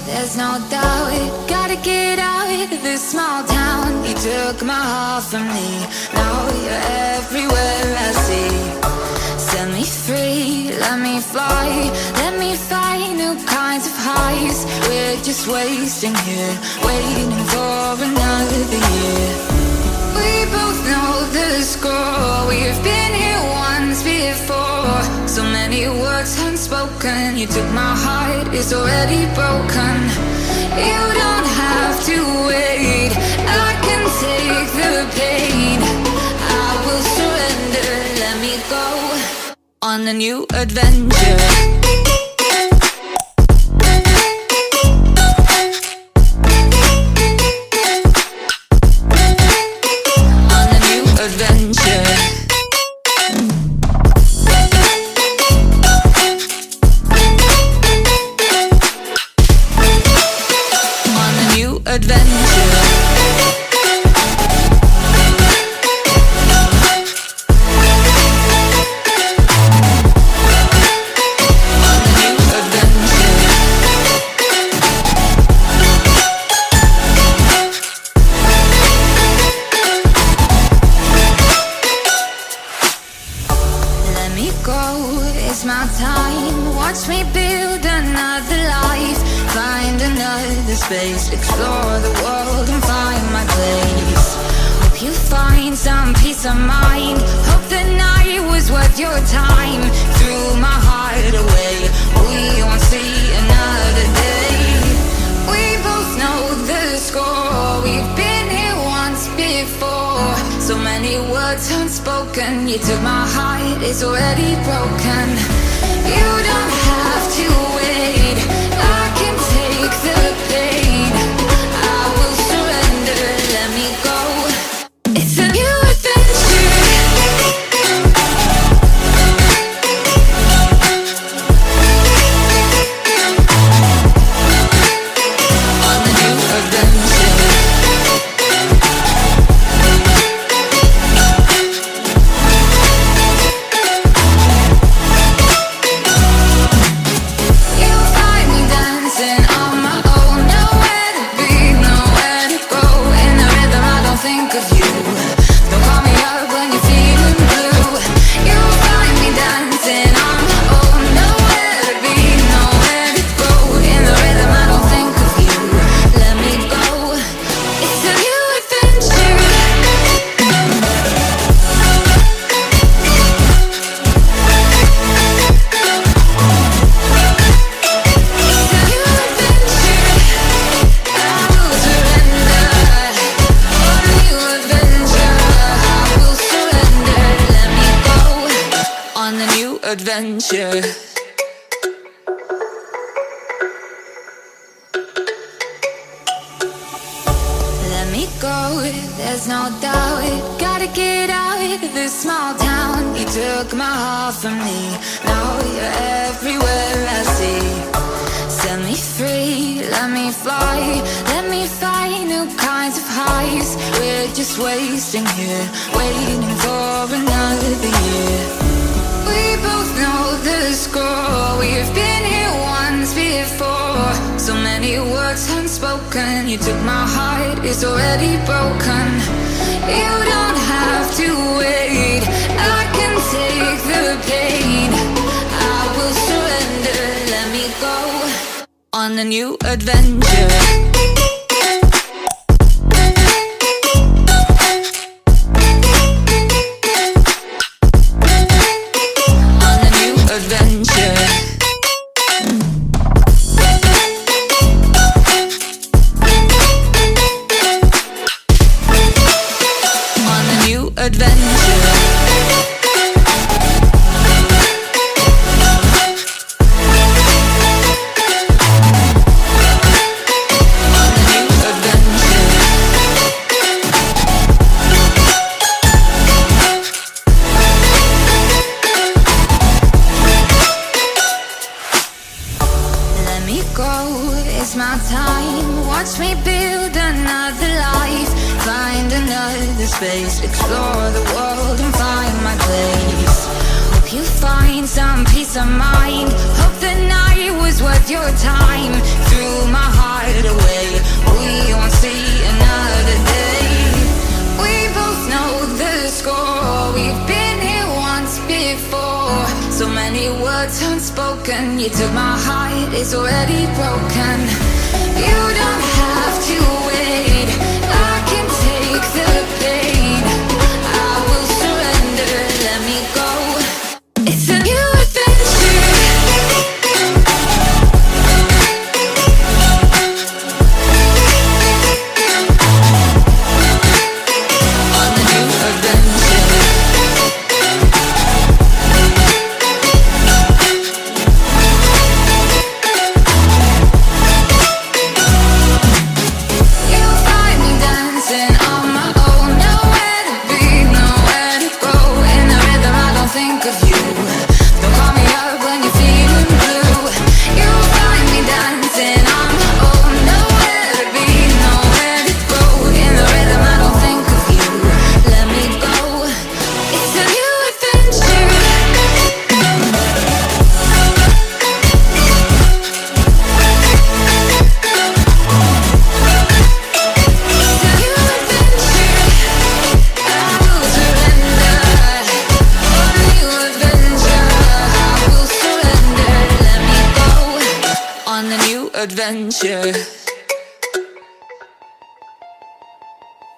There's no doubt, gotta get out of this small town. You took my heart from me, now you're everywhere I see. Set me free, let me fly, let me find new kinds of highs. We're just wasting here, waiting for another year. We both know the score, we've been here once before. So many words unspoken, you took my heart, it's already broken. You don't have to wait, I can take the pain. I will surrender, let me go on a new adventure. It's my time, watch me build another life. Find another space, explore the world and find my place. Hope you find some peace of mind, hope the night was worth your time. Threw my heart away, we won't see another day. We both know the score, we've been here once before. So many words unspoken, you took my heart, it's already broken. You don't have to wait, I can take the pain. I will surrender, let me go. It's a new adventure. On a new adventure. Adventure. Let me go, there's no doubt, gotta get out of this small town. You took my heart from me, now you're everywhere I see. Set me free, let me fly, let me find new kinds of highs. We're just wasting here, waiting for another year. We both know the score, we've been here once before. So many words unspoken, you took my heart, it's already broken. You don't have to wait, I can take the pain. I will surrender, let me go on a new adventure. Adventure. me go, it's my time. Watch me build another life. Find another space, explore the world and find my place. Hope you find some peace of mind. Hope the night was worth your time. Threw my heart away, we won't see another day. We both know the score, we've been here once before. So many words unspoken, you took my heart, it's already broken. You don't have to wait, I can take the pain. I will surrender, let me go. It's a new adventure. On the new adventure. You'll find me dancing on my own. Nowhere to be, nowhere to go. In the rhythm I don't think of you. Don't call me up when you're feeling blue. You'll find me dancing on my own. Nowhere to be, nowhere to go. In the rhythm I don't think of you. Let me go. It's a new adventure. It's a new adventure. I will surrender. On a new adventure. I will surrender. Let me go. On the new adventure.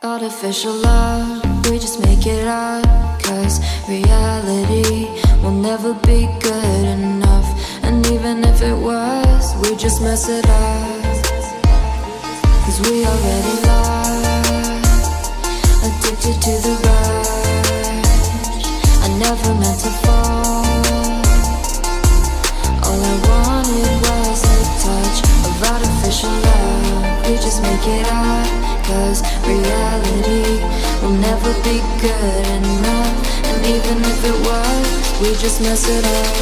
Artificial love, we just make it up. Cause reality will never be good enough. And even if it was, we just mess it up. Cause we already lost, addicted to the rush. I never meant to fall. All I wanted was a touch of artificial love. We just make it up. Cause reality will never be good enough. And even if it was, we just mess it up.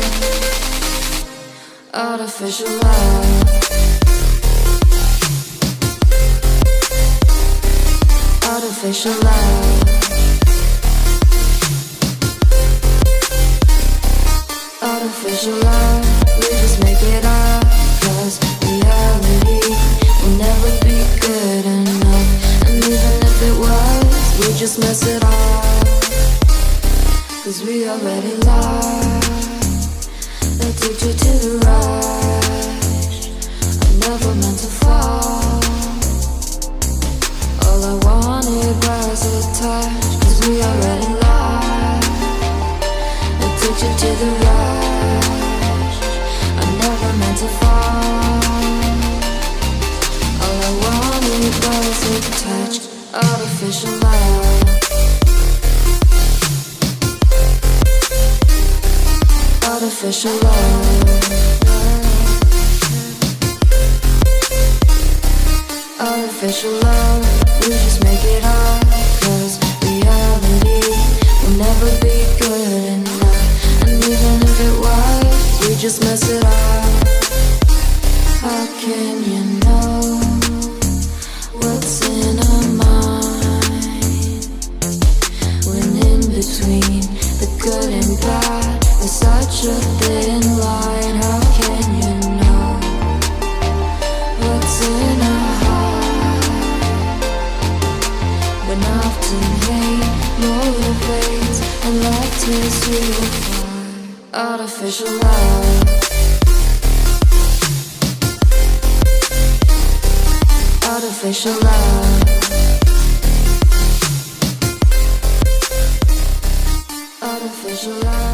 Artificial love. Artificial love. Artificial love. We just make it up. Cause reality will never be good enough. And even if it was, we just mess it up. Cause we already lost, addicted to the rush. I never meant to fall. All I wanted was a touch. Cause we already lost, addicted to the rush. I never meant to fall. All I wanted was a touch. Artificial love. Artificial love. Artificial love. We just make it up. Cause reality will never be good enough. And even if it was, we just mess it up. How can you know what's in our mind? When in between the good and bad, there's such a thin line. How can you know what's in our heart? When often hate motivates and love tears you apart. Artificial love. Artificial love. Artificial love.